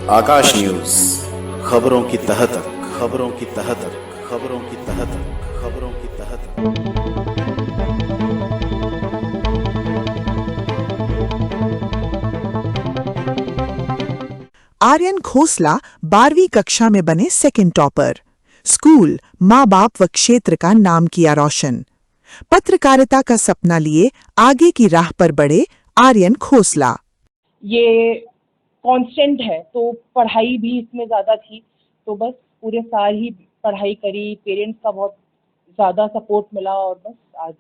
आकाश news, खबरों की तह तक, खबरों की तह तक, खबरों की तह तक, खबरों की तह तक। आर्यन खोसला 12वीं कक्षा में बने सेकंड टॉपर। स्कूल, माँ बाप व क्षेत्र का नाम किया रोशन। पत्रकारिता का सपना लिए आगे की राह पर बढ़े आर्यन खोसला। ये कांस्टेंट है तो पढ़ाई भी इसमें ज़्यादा थी, तो बस पूरे साल ही पढ़ाई करी। पेरेंट्स का बहुत ज़्यादा सपोर्ट मिला और बस आज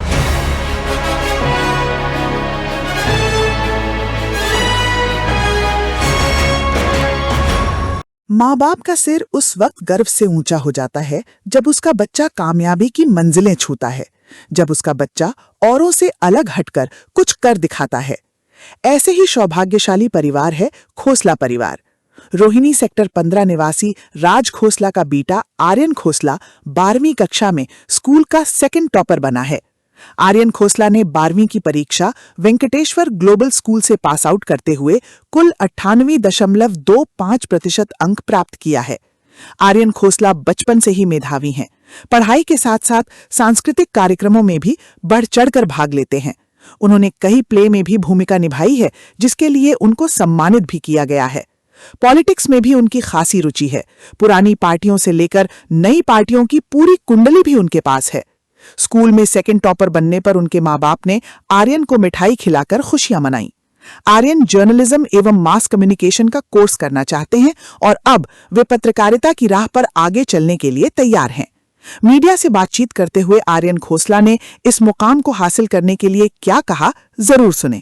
माँ बाप का सिर उस वक्त गर्व से ऊंचा हो जाता है जब उसका बच्चा कामयाबी की मंजिलें छूता है, जब उसका बच्चा औरों से अलग हटकर कुछ कर दिखाता है। ऐसे ही सौभाग्यशाली परिवार है खोसला परिवार। रोहिणी सेक्टर 15 निवासी राज खोसला का बेटा आर्यन खोसला 12वीं कक्षा में स्कूल का सेकंड टॉपर बना है। आर्यन खोसला ने 12वीं की परीक्षा वेंकटेश्वर ग्लोबल स्कूल से पास आउट करते हुए कुल 98.25% अंक प्राप्त किया है। आर्यन खोसला बचपन से ही मेधावी हैं। पढ़ाई के साथ साथ सांस्कृतिक कार्यक्रमों में भी बढ़ चढ़कर भाग लेते हैं। उन्होंने कई प्ले में भी भूमिका निभाई है, जिसके लिए उनको सम्मानित भी किया गया है। पॉलिटिक्स में भी उनकी खासी रुचि है। पुरानी पार्टियों से लेकर नई पार्टियों की पूरी कुंडली भी उनके पास है। स्कूल में सेकंड टॉपर बनने पर उनके माँ बाप ने आर्यन को मिठाई खिलाकर खुशियां मनाई। आर्यन जर्नलिज्म एवं मास कम्युनिकेशन का कोर्स करना चाहते हैं और अब वे पत्रकारिता की राह पर आगे चलने के लिए तैयार हैं। मीडिया से बातचीत करते हुए आर्यन खोसला ने इस मुकाम को हासिल करने के लिए क्या कहा, जरूर सुने।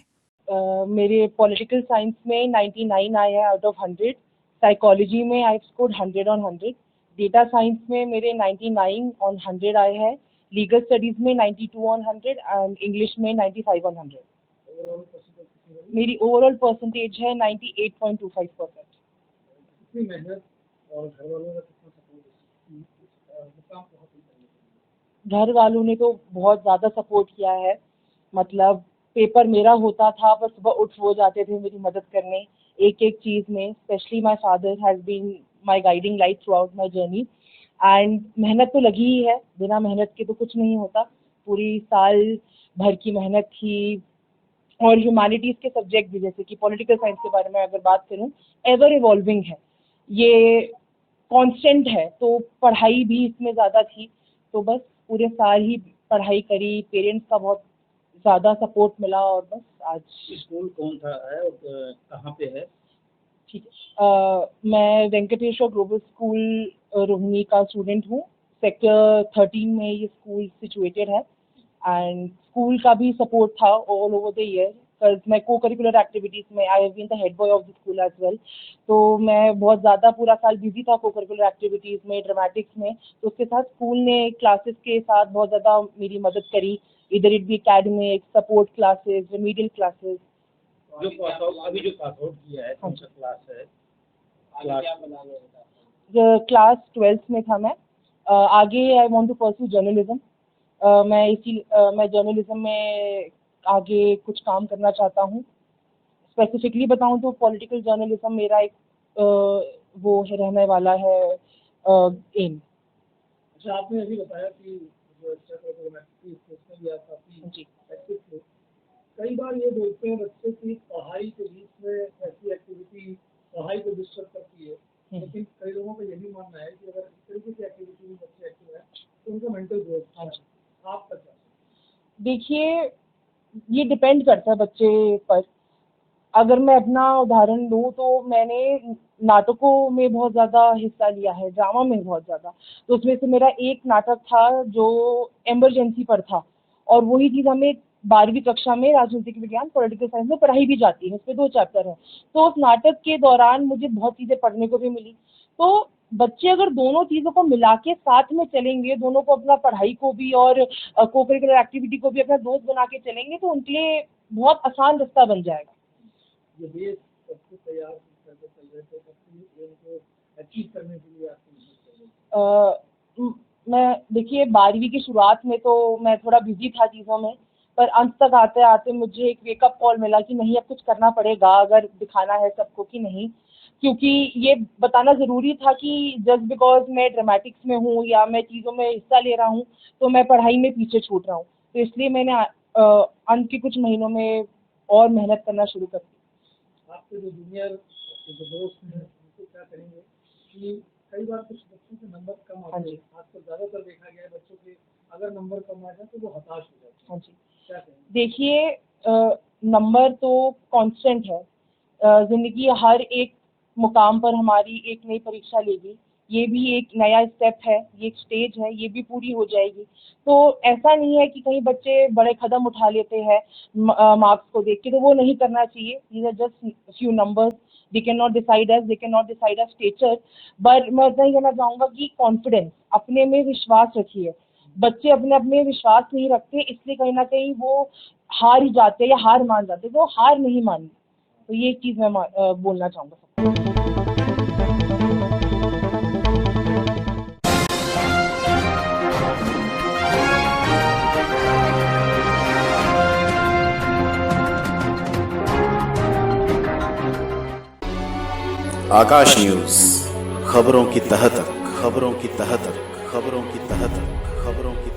मेरे पॉलिटिकल साइंस में 99 आए हैं आउट ऑफ 100। साइकोलॉजी में I scored 100 on 100। Data science में मेरे 99 ऑन 100 आए हैं। लीगल स्टडीज में 92 ऑन 100 एंड इंग्लिश में 95 ऑन 100। मेरी ओवरऑल परसेंटेज है 98.25%। घर वालों ने तो बहुत ज़्यादा सपोर्ट किया है। मतलब पेपर मेरा होता था पर सुबह उठ वो जाते थे मेरी मदद करने एक एक चीज़ में। Specially my father has been my guiding light throughout my journey. And मेहनत तो लगी ही है, बिना मेहनत के तो कुछ नहीं होता। पूरी साल भर की मेहनत थी। और ह्यूमैनिटीज़ के सब्जेक्ट भी, जैसे कि पॉलिटिकल साइंस के बारे में अगर बात करूं, एवर इवॉल्विंग है, ये कांस्टेंट है तो पढ़ाई भी इसमें ज़्यादा थी, तो बस पूरे साल ही पढ़ाई करी। पेरेंट्स का बहुत ज़्यादा सपोर्ट मिला और बस आज। स्कूल कौन सा है और कहाँ पे है? ठीक है, मैं वेंकटेश्वर ग्लोबल स्कूल रोहिणी का स्टूडेंट हूँ। सेक्टर 13 में ये स्कूल सिचुएटेड है एंड स्कूल का भी सपोर्ट था ऑल ओवर द ईयर। मैं को करिकुलर एक्टिविटीज़ में I have been the head boy of the school as well. तो मैं बहुत ज़्यादा पूरा साल बिजी था को करिकुलर एक्टिविटीज़ में, ड्रामेटिक्स में। तो उसके साथ स्कूल ने क्लासेस के साथ बहुत ज़्यादा मेरी मदद करी। इधर it be academic support classes, remedial classes. जो पास आउट किया है कौन सा क्लास है? क्लास 12th में था मैं। आगे I want to pursue journalism. मैं जर्नलिज्म में आगे कुछ काम करना चाहता हूँ। स्पेसिफिकली बताऊँ तो पॉलिटिकल जर्नलिज्म मेरा एक वो है, रहने वाला है एम। अच्छा, आपने अभी बताया कि जो उसमें भी आप काफी एक्टिव थे। कई बार ये बोलते हैं बच्चे की पढ़ाई के बीच में ऐसी एक्टिविटी पढ़ाई को डिस्टर्ब करती है, लेकिन कई लोगों का यही मानना है कि अगर इस तरीके की एक्टिविटी में बच्चे एक्टिव है तो उनका मेंटल ग्रोथ। आपका क्या? देखिए, ये डिपेंड करता है बच्चे पर। अगर मैं अपना उदाहरण लूँ तो मैंने नाटकों में बहुत ज़्यादा हिस्सा लिया है, ड्रामा में बहुत ज़्यादा। तो उसमें से मेरा एक नाटक था जो इमरजेंसी पर था, और वही चीज़ हमें 12वीं कक्षा में राजनीतिक विज्ञान पॉलिटिकल साइंस में पढ़ाई भी जाती है। उसमें 2 चैप्टर हैं। तो उस नाटक के दौरान मुझे बहुत चीज़ें पढ़ने को भी मिली। तो बच्चे अगर दोनों चीज़ों को मिला के साथ में चलेंगे, दोनों को अपना पढ़ाई को भी और को करिकुलर एक्टिविटी को भी अपना दोस्त बना के चलेंगे, तो उनके लिए बहुत आसान रास्ता बन जाएगा। ये देश सबको तैयार करके चल रहे थे, सबको उनको अचीव करने के लिए आपको मैं देखिए 12वीं की शुरुआत में तो मैं थोड़ा बिजी था चीज़ों में, पर अंत तक आते आते मुझे एक वेकअप कॉल मिला कि नहीं, अब कुछ करना पड़ेगा अगर दिखाना है सबको कि नहीं, क्योंकि ये बताना ज़रूरी था कि जस्ट बिकॉज मैं ड्रामेटिक्स में हूँ या मैं चीज़ों में हिस्सा ले रहा हूँ तो मैं पढ़ाई में पीछे छूट रहा हूँ। तो इसलिए मैंने अंत के कुछ महीनों में और मेहनत करना शुरू कर दी। आपके जो जूनियर जो दोस्त हैं उनको क्या करेंगे कि कई बार कुछ बच्चों के नंबर कम आते हैं, आजकल ज़्यादातर देखा गया है बच्चों के अगर नंबर कम आ जाए तो वो हताश हो जाते हैं। हाँ जी, क्या कहेंगे? देखिए नंबर तो कांस्टेंट है। ज़िंदगी हर एक मुकाम पर हमारी एक नई परीक्षा लेगी। ये भी एक नया स्टेप है, ये एक स्टेज है, ये भी पूरी हो जाएगी। तो ऐसा नहीं है कि कई बच्चे बड़े कदम उठा लेते हैं मार्क्स को देख के, तो वो नहीं करना चाहिए। These are just few numbers, they can not decide us, they can not decide us future. But मैं इतना ही कहना चाहूँगा कि कॉन्फिडेंस, अपने में विश्वास रखिए। बच्चे अपने अपने विश्वास नहीं रखते, इसलिए कहीं ना कहीं वो हार ही जाते हैं या हार मान जाते हैं। तो हार नहीं माननी, तो ये चीज़ मैं बोलना चाहूँगा। आकाश न्यूज, खबरों की तह तक, खबरों की तह तक, खबरों की तह तक, खबरों की